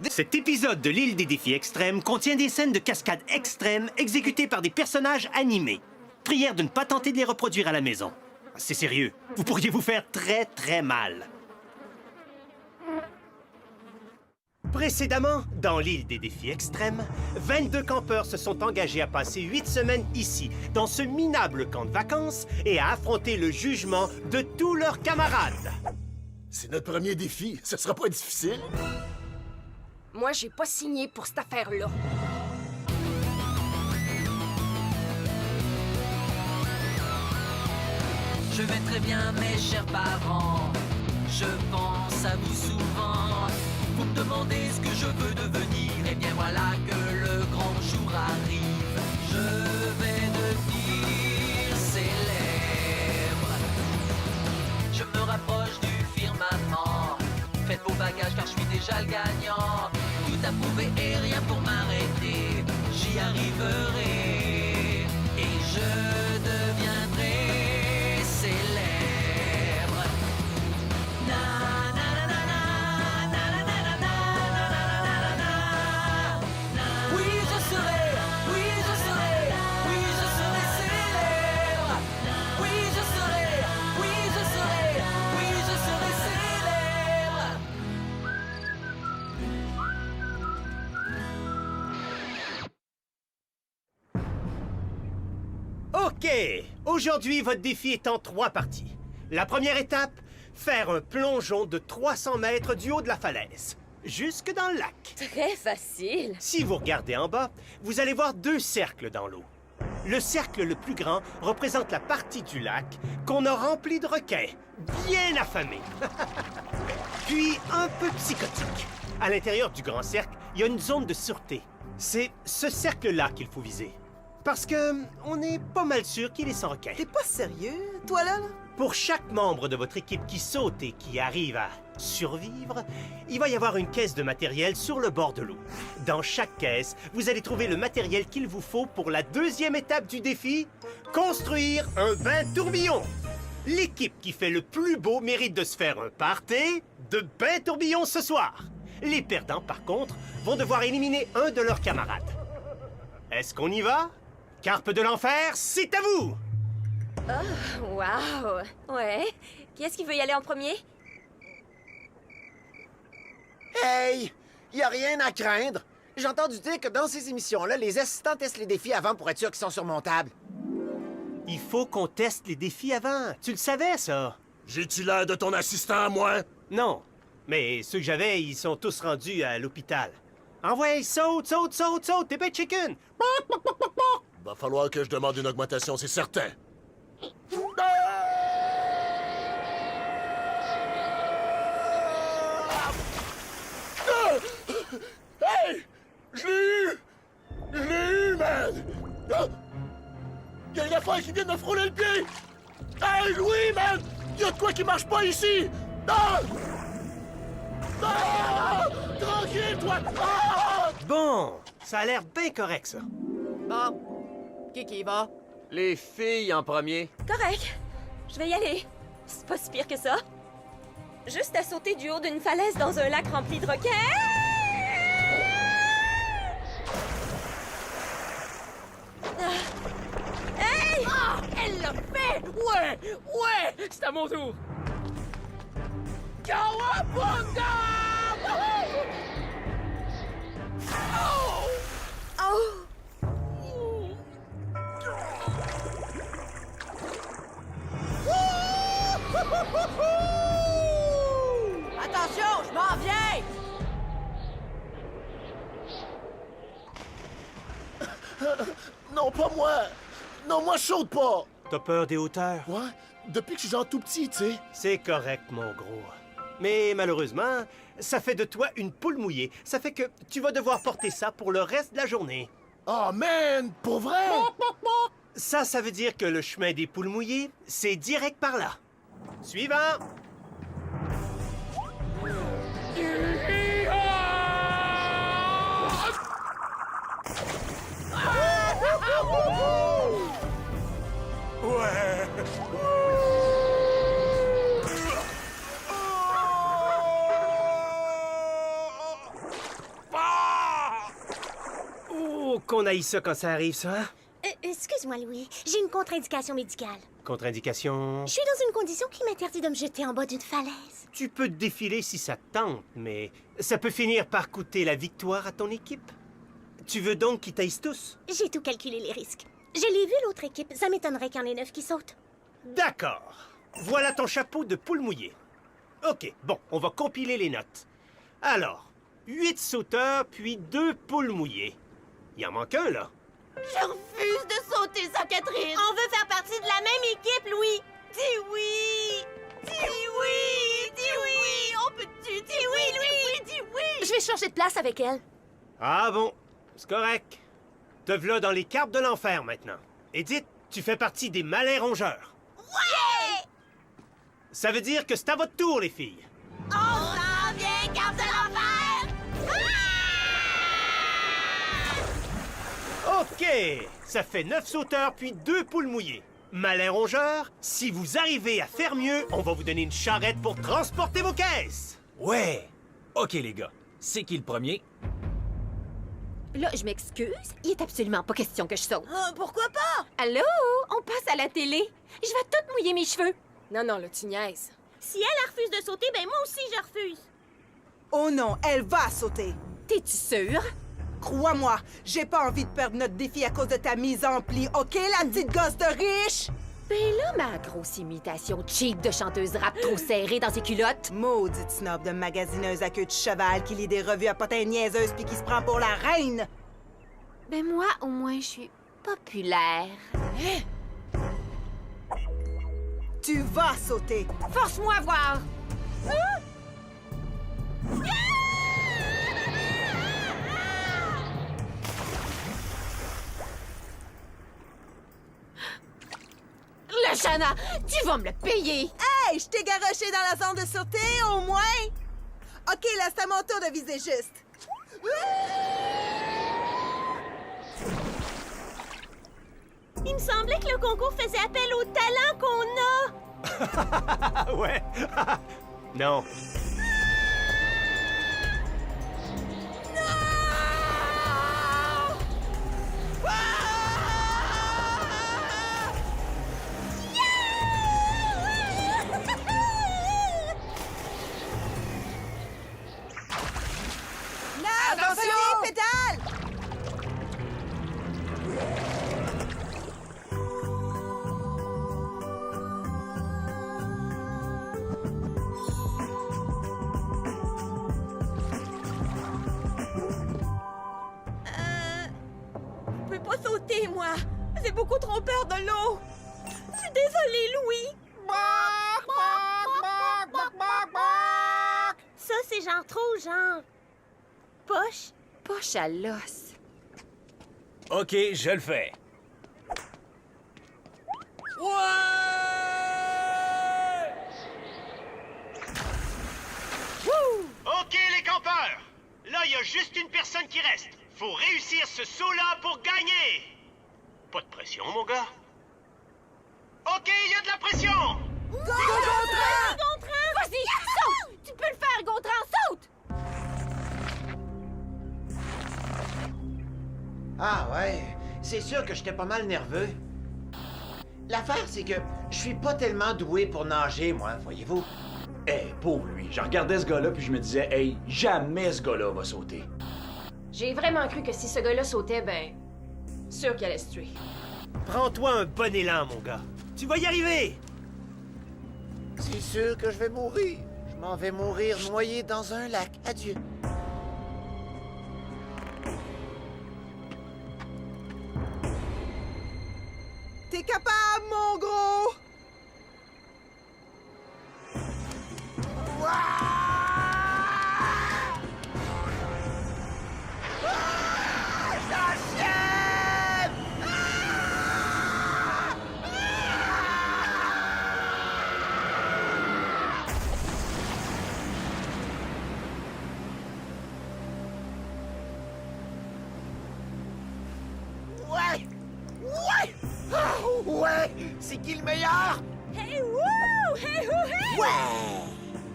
Cet épisode de l'île des défis extrêmes contient des scènes de cascade extrêmes exécutées par des personnages animés. Prière de ne pas tenter de les reproduire à la maison. C'est sérieux, vous pourriez vous faire très très mal. Précédemment, dans l'île des défis extrêmes, 22 campeurs se sont engagés à passer 8 semaines ici, dans ce minable camp de vacances, et à affronter le jugement de tous leurs camarades. C'est notre premier défi, ce sera pas difficile. Moi, j'ai pas signé pour cette affaire-là. Je vais très bien, mes chers parents. Je pense à vous souvent. Vous me demandez ce que je veux devenir. Et bien voilà que le grand jour arrive. Je vais devenir célèbre. Je me rapproche du firmament. Faites vos bagages car je suis déjà le gagnant. Tout à prouver et rien pour m'arrêter. J'y arriverai. Et je deviendrai célèbre. Na na na na na na na na na na na na. Oui je serai, oui je serai, oui je serai célèbre. Oui je serai, oui je serai, oui je serai célèbre. OK! Aujourd'hui, votre défi est en 3 parties. La première étape, faire un plongeon de 300 mètres du haut de la falaise, jusque dans le lac. Très facile. Si vous regardez en bas, vous allez voir 2 cercles dans l'eau. Le cercle le plus grand représente la partie du lac qu'on a remplie de requins, bien affamés. Puis un peu psychotique. À l'intérieur du grand cercle, il y a une zone de sûreté. C'est ce cercle-là qu'il faut viser. Parce que on est pas mal sûr qu'il est sans requins. T'es pas sérieux, toi là? Pour chaque membre de votre équipe qui saute et qui arrive à survivre, il va y avoir une caisse de matériel sur le bord de l'eau. Dans chaque caisse, vous allez trouver le matériel qu'il vous faut pour la deuxième étape du défi, construire un bain tourbillon. L'équipe qui fait le plus beau mérite de se faire un party de bain tourbillon ce soir. Les perdants, par contre, vont devoir éliminer un de leurs camarades. Est-ce qu'on y va? Carpe de l'enfer, c'est à vous! Wow. Ouais. Qui est-ce qui veut y aller en premier? Hey! Y a rien à craindre. J'ai entendu dire que dans ces émissions-là, les assistants testent les défis avant pour être sûr qu'ils sont surmontables. Il faut qu'on teste les défis avant. Tu le savais, ça? J'ai-tu l'air de ton assistant, moi? Non. Mais ceux que j'avais, ils sont tous rendus à l'hôpital. Envoie, saute, saute, saute, saute, t'es bête chicken! Va falloir que je demande une augmentation, c'est certain. Hey! Je l'ai eu! Je l'ai eu, man! Il y a une affaire qui vient de me frôler le pied! Hey, Louis, man! Il y a de quoi qui marche pas ici! Ah! Ah! Tranquille, toi! Ah! Bon, ça a l'air bien correct, ça. Bon. Qui y va? Les filles en premier. Correct. Je vais y aller. C'est pas si pire que ça. Juste à sauter du haut d'une falaise dans un lac rempli de requins. Hey! Ah! Elle l'a fait! Ouais! Ouais! C'est à mon tour! Cowabunga! Wouhou! Oh! Oh! Attention, je m'en viens! Non, pas moi! Non, moi, je saute pas! T'as peur des hauteurs? Ouais? Depuis que je suis genre tout petit, tu sais. C'est correct, mon gros. Mais malheureusement, ça fait de toi une poule mouillée. Ça fait que tu vas devoir porter ça pour le reste de la journée. Oh, man! Pour vrai? Ça veut dire que le chemin des poules mouillées, c'est direct par là. Suivant! Ouais! qu'on haït ça quand ça arrive, ça, hein? Excuse-moi, Louis. J'ai une contre-indication médicale. Contre-indication... Je suis dans une condition qui m'interdit de me jeter en bas d'une falaise. Tu peux te défiler si ça te tente, mais ça peut finir par coûter la victoire à ton équipe. Tu veux donc qu'ils taillent tous? J'ai tout calculé les risques. Je l'ai vu, l'autre équipe. Ça m'étonnerait qu'il y en ait 9 qui sautent. D'accord. Voilà ton chapeau de poule mouillée. OK, bon, on va compiler les notes. Alors, 8 sauteurs, puis 2 poules mouillées. Il en manque un, là. Je refuse de sauter ça, Catherine! On veut faire partie de la même équipe, Louis! Dis oui! Dis oui! Dis oui! On peut-tu? Dis oui, Louis! Dis oui! Je vais changer de place avec elle. Ah bon, c'est correct. Te v'là dans les cartes de l'enfer, maintenant. Edith, tu fais partie des malais rongeurs. Ouais! Ça veut dire que c'est à votre tour, les filles. On s'en vient, carte de l'enfer! OK, ça fait 9 sauteurs puis 2 poules mouillées. Malin rongeur, si vous arrivez à faire mieux, on va vous donner une charrette pour transporter vos caisses. Ouais! OK, les gars. C'est qui le premier? Là, je m'excuse. Il est absolument pas question que je saute. Pourquoi pas? Allô? On passe à la télé. Je vais tout mouiller mes cheveux. Non, non, là, tu niaises. Si elle refuse de sauter, ben moi aussi je refuse. Oh non, elle va sauter. T'es-tu sûre? Crois-moi, j'ai pas envie de perdre notre défi à cause de ta mise en pli, OK, la petite gosse de riche? Ben là, ma grosse imitation cheap de chanteuse rap trop serrée dans ses culottes. Maudite snob de magasineuse à queue de cheval qui lit des revues à potins niaiseuses puis qui se prend pour la reine! Ben moi, au moins, je suis populaire. Tu vas sauter! Force-moi à voir! Le Jana, tu vas me le payer! Hey, je t'ai garoché dans la zone de sûreté, au moins! OK, là, c'est à mon tour de viser juste. Il me semblait que le concours faisait appel au talent qu'on a. Ouais. Non. Attention, pédale! Je peux pas sauter, moi. J'ai beaucoup trop peur de l'eau. Je suis désolée, Louis. Ça, c'est genre trop, genre... poche. Poche à l'os. OK, je le fais. OK, les campeurs. Là, il y a juste une personne qui reste. Faut réussir ce saut-là pour gagner. Pas de pression, mon gars. OK, il y a de la pression. Vas-y, saute! Tu peux le faire, Gontran, saute! Ah ouais, c'est sûr que j'étais pas mal nerveux. L'affaire, c'est que je suis pas tellement doué pour nager, moi, voyez-vous. Hey, pauvre lui. Je regardais ce gars-là puis je me disais, hey, jamais ce gars-là va sauter. J'ai vraiment cru que si ce gars-là sautait, ben... sûr qu'il allait se tuer. Prends-toi un bon élan, mon gars. Tu vas y arriver. C'est sûr que je vais mourir. Je m'en vais mourir noyé dans un lac. Adieu. T'es capable, mon gros! Ouais! Ouais! Ah, ouais! C'est qui le meilleur? Hey, wouh! Hey, wouh, hey! Ouais!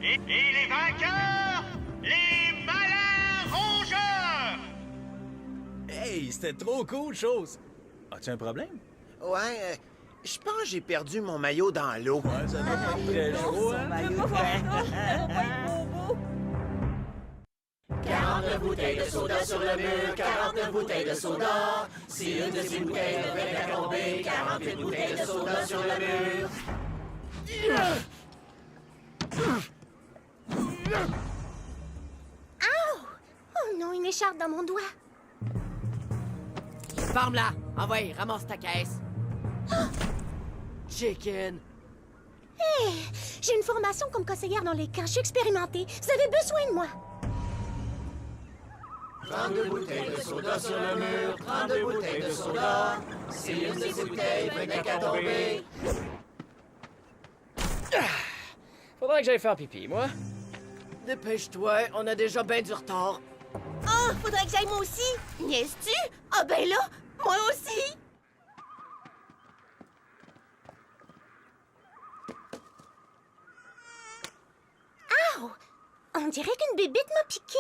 Et les vainqueurs, les malins rongeurs. Hey, c'était trop cool, chose. As-tu un problème? Ouais, je pense que j'ai perdu mon maillot dans l'eau. Ouais, ça doit pas être très chaud, hein? 49 bouteilles de soda sur le mur, 49 bouteilles de soda. Si une de ces bouteilles devait à tomber, 48 bouteilles de soda sur le mur. Oh non, une écharpe dans mon doigt. Ferme-la! Envoie, ramasse ta caisse. Chicken. Hé, j'ai une formation comme conseillère dans les camps. Je suis expérimentée. Vous avez besoin de moi. 32 bouteilles de soda sur le mur, 32 bouteilles de soda. Si une de ces bouteilles venait à tomber. Faudrait que j'aille faire pipi, moi. Dépêche-toi, on a déjà bien du retard. Oh, faudrait que j'aille moi aussi. Niaises-tu? Ah ben là, moi aussi. Ow! On dirait qu'une bébite m'a piqué.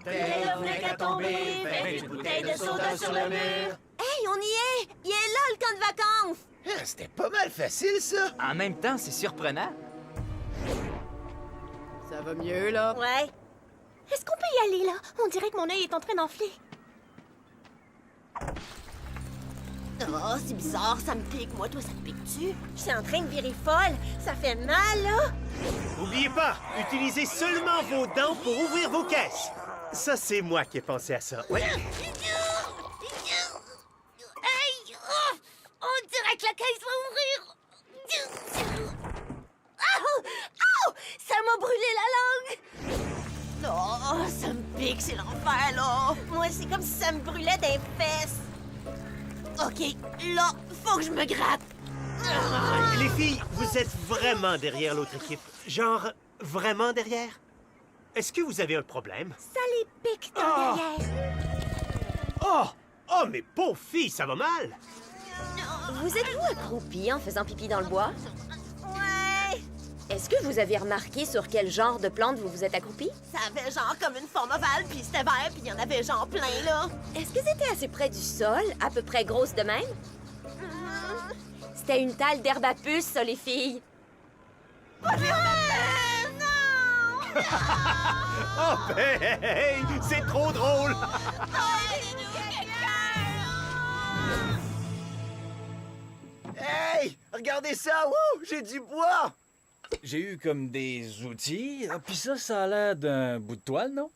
Venait qu'à tomber, 28 bouteilles de soda sur le mur. Hey, on y est. Il est là, le camp de vacances. Ah, c'était pas mal facile, ça. En même temps, c'est surprenant. Ça va mieux, là? Ouais. Est-ce qu'on peut y aller, là? On dirait que mon œil est en train d'enfler. Oh, c'est bizarre, ça me pique. Moi, toi, ça te pique-tu? Je suis en train de virer folle. Ça fait mal, là. N'oubliez pas, utilisez seulement vos dents pour ouvrir vos caisses. Ça, c'est moi qui ai pensé à ça. Ouais. Hey! Oh! On dirait que la caisse va ouvrir. Oh! Oh! Ça m'a brûlé la langue. Oh, ça me pique, c'est l'enfer, là. Moi, c'est comme si ça me brûlait des fesses. OK, là, faut que je me gratte. Les filles, vous êtes vraiment derrière l'autre équipe. Genre, vraiment derrière? Est-ce que vous avez un problème? Ça les pique dans derrière. Oh! Oh, mais pauvre fille, ça va mal! Vous êtes-vous accroupi en faisant pipi dans le bois? Ouais. Est-ce que vous avez remarqué sur quel genre de plante vous vous êtes accroupi? Ça avait genre comme une forme ovale, puis c'était vert, puis il y en avait genre plein, là. Est-ce que c'était assez près du sol, à peu près grosse de même? C'était une talle d'herbe à puce, ça, les filles. Oh, ben, hey, c'est trop drôle! Hey! Regardez ça! Wouh! J'ai du bois! J'ai eu comme des outils. Ah, puis ça a l'air d'un bout de toile, non?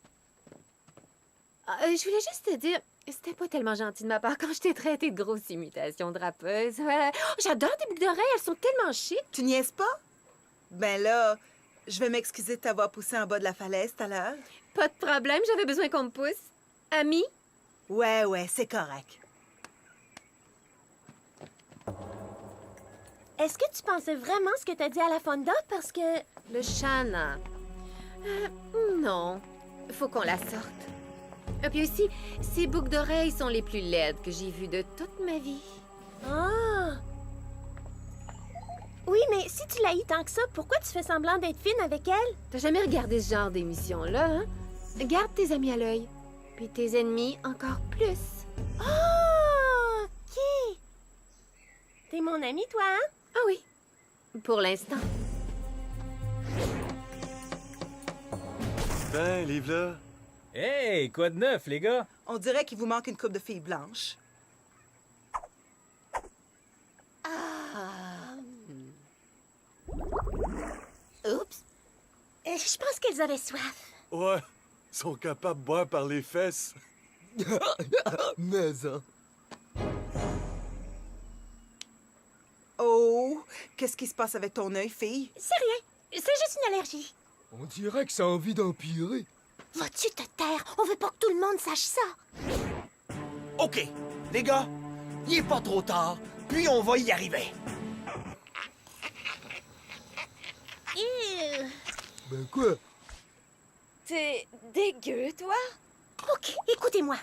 Je voulais juste te dire, c'était pas tellement gentil de ma part quand je t'ai traité de grosse imitation de rappeuse. J'adore tes boucles d'oreilles, elles sont tellement chic. Tu niaises pas? Ben là, je vais m'excuser de t'avoir poussé en bas de la falaise tout à l'heure. Pas de problème, j'avais besoin qu'on me pousse. Ami? Ouais, c'est correct. Est-ce que tu pensais vraiment ce que t'as dit à la Fonda? Parce que... Le Shanna. Non. Faut qu'on la sorte. Et puis aussi, ces boucles d'oreilles sont les plus laides que j'ai vues de toute ma vie. Ah! Oui, mais si tu l'haïs tant que ça, pourquoi tu fais semblant d'être fine avec elle? T'as jamais regardé ce genre d'émission-là, hein? Garde tes amis à l'œil. Puis tes ennemis encore plus. Oh! OK! T'es mon ami, toi, hein? Ah oui. Pour l'instant. Ben, livre-là. Hey, quoi de neuf, les gars? On dirait qu'il vous manque une coupe de filles blanches. Oups! Je pense qu'elles avaient soif. Ouais, sont capables de boire par les fesses. Mais ça. Oh! Qu'est-ce qui se passe avec ton œil, fille? C'est rien. C'est juste une allergie. On dirait que ça a envie d'empirer. Vas-tu te taire? On veut pas que tout le monde sache ça. OK, les gars, il est pas trop tard, puis on va y arriver. Ben quoi? T'es dégueu, toi? OK, écoutez-moi.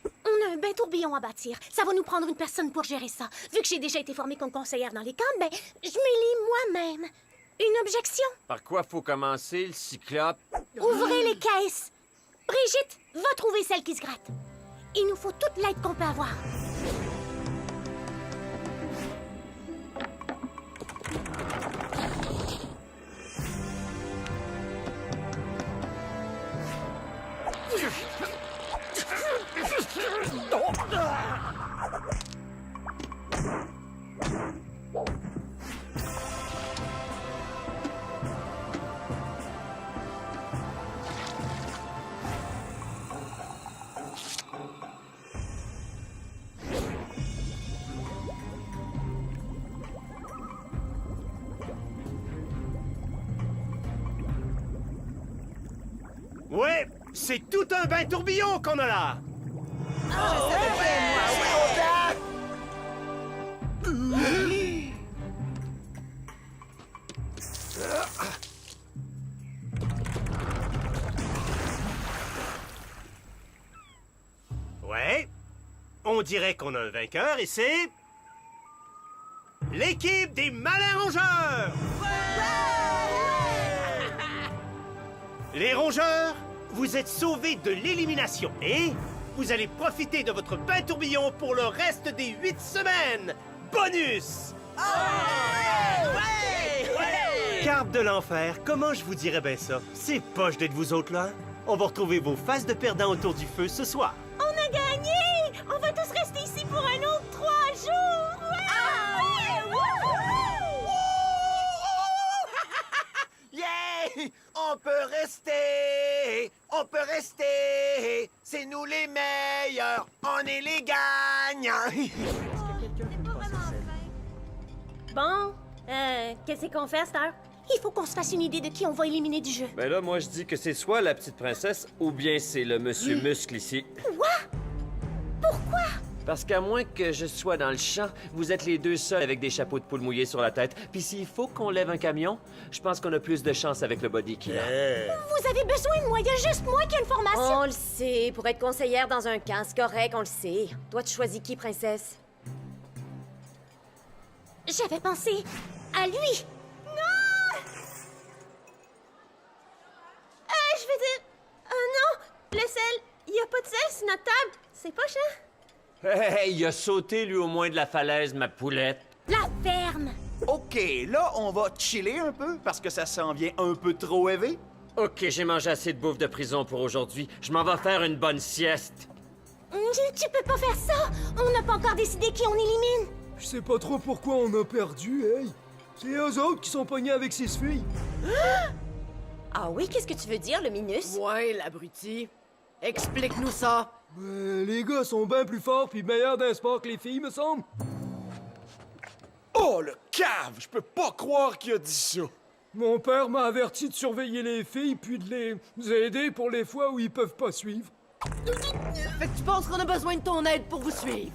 On a un bain tourbillon à bâtir. Ça va nous prendre une personne pour gérer ça. Vu que j'ai déjà été formée comme conseillère dans les camps, ben, je me lis moi-même. Une objection? Par quoi faut commencer, le cyclope? Ouvrez les caisses. Brigitte, va trouver celle qui se gratte. Il nous faut toute l'aide qu'on peut avoir. Ouais, c'est tout un bain tourbillon qu'on a là! Ouais, on dirait qu'on a un vainqueur et c'est... l'équipe des Malins Rongeurs! Les Rongeurs, vous êtes sauvés de l'élimination et vous allez profiter de votre bain tourbillon pour le reste des 8 semaines! Bonus! Carpe de l'enfer, comment je vous dirais bien ça? C'est poche d'être vous autres là. On va retrouver vos faces de perdants autour du feu ce soir. On a gagné! On va tous rester ici pour un autre 3 jours! Yeah! On peut rester! On peut rester! C'est nous les meilleurs! On est les gagnants! Bon, qu'est-ce qu'on fait à cette heure? Il faut qu'on se fasse une idée de qui on va éliminer du jeu. Ben là, moi, je dis que c'est soit la petite princesse ou bien c'est le monsieur Muscle ici. Quoi? Pourquoi? Parce qu'à moins que je sois dans le champ, vous êtes les deux seuls avec des chapeaux de poule mouillés sur la tête. Puis s'il faut qu'on lève un camion, je pense qu'on a plus de chance avec le body qu'il a. Vous avez besoin de moi, il y a juste moi qui ai une formation. On le sait. Pour être conseillère dans un camp, c'est correct, on le sait. Toi, tu choisis qui, princesse? J'avais pensé à lui. Non! Je veux dire... non! Le sel! Il n'y a pas de sel sur notre table! C'est pas chiant? Hey, il a sauté, lui, au moins de la falaise, ma poulette. La ferme! OK, là, on va chiller un peu parce que ça s'en vient un peu trop élevé. OK, j'ai mangé assez de bouffe de prison pour aujourd'hui. Je m'en vais faire une bonne sieste. Tu peux pas faire ça! On n'a pas encore décidé qui on élimine! Je sais pas trop pourquoi on a perdu, hey! C'est eux autres qui sont pognés avec 6 filles! Ah oui, qu'est-ce que tu veux dire, le Minus? Ouais, l'abruti. Explique-nous ça. Les gars sont bien plus forts puis meilleurs d'un sport que les filles, me semble. Oh, le cave! Je peux pas croire qu'il a dit ça! Mon père m'a averti de surveiller les filles puis de les aider pour les fois où ils peuvent pas suivre. Fait que tu penses qu'on a besoin de ton aide pour vous suivre?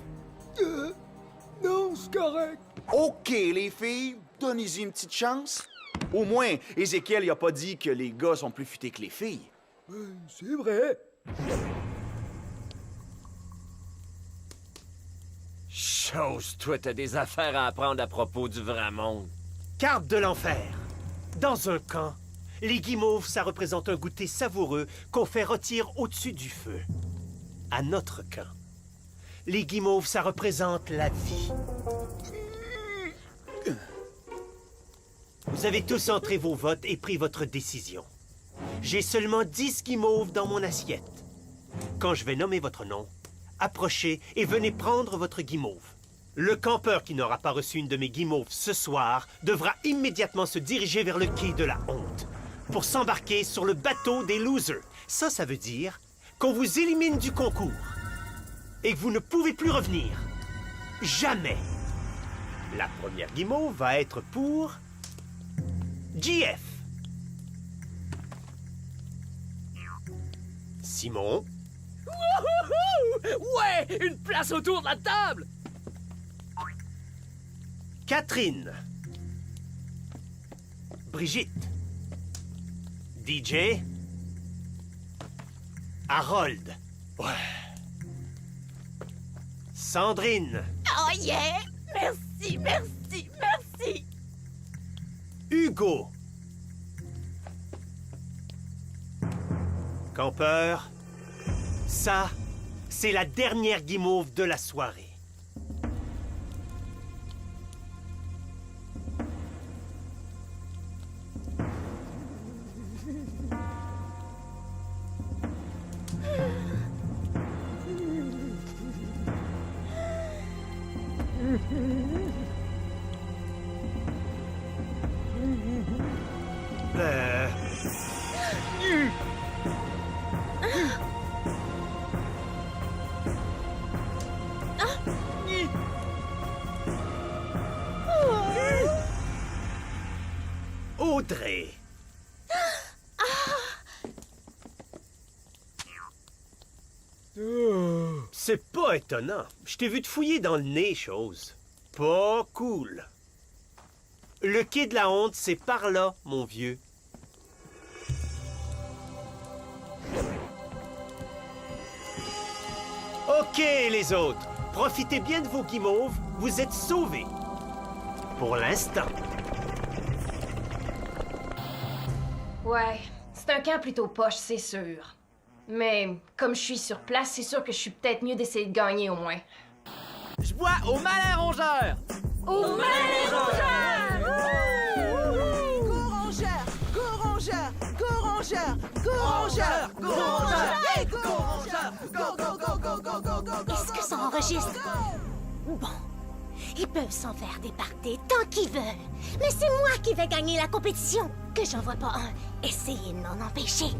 Non, c'est correct. OK, les filles, donnez-y une petite chance. Au moins, Ézéchiel, il a pas dit que les gars sont plus futés que les filles. C'est vrai. Chose, toi, t'as des affaires à apprendre à propos du vrai monde. Carpe de l'enfer. Dans un camp, les guimauves, ça représente un goûter savoureux qu'on fait rôtir au-dessus du feu. À notre camp, les guimauves, ça représente la vie. Vous avez tous entré vos votes et pris votre décision. J'ai seulement 10 guimauves dans mon assiette. Quand je vais nommer votre nom, approchez et venez prendre votre guimauve. Le campeur qui n'aura pas reçu une de mes guimauves ce soir devra immédiatement se diriger vers le quai de la honte pour s'embarquer sur le bateau des losers. Ça veut dire qu'on vous élimine du concours et que vous ne pouvez plus revenir. Jamais. La première guimauve va être pour... JF. Simon. Wouhou! Ouais! Une place autour de la table! Catherine. Brigitte. DJ. Harold. Ouais. Sandrine. Oh yeah! Merci, merci, merci! Hugo. Campeur. Ça, C'est la dernière guimauve de la soirée. Audrey. C'est pas étonnant. Je t'ai vu te fouiller dans le nez, chose. Pas cool. Le quai de la honte, c'est par là, mon vieux. OK, les autres. Profitez bien de vos guimauves. Vous êtes sauvés. Pour l'instant. Ouais, c'est un camp plutôt poche, c'est sûr. Mais comme je suis sur place, c'est sûr que je suis peut-être mieux d'essayer de gagner au moins. Je bois au malin rongeur! Au malin rongeur! Go rongeur! Go rongeur! Go rongeur! Go rongeur! Go rongeur! Hey, go rongeur! Go, go, go, go, go, go, go, go! Est-ce que ça enregistre? Bon. Ils peuvent s'en faire des parties tant qu'ils veulent. Mais c'est moi qui vais gagner la compétition. Que j'en vois pas un essayer de m'en empêcher.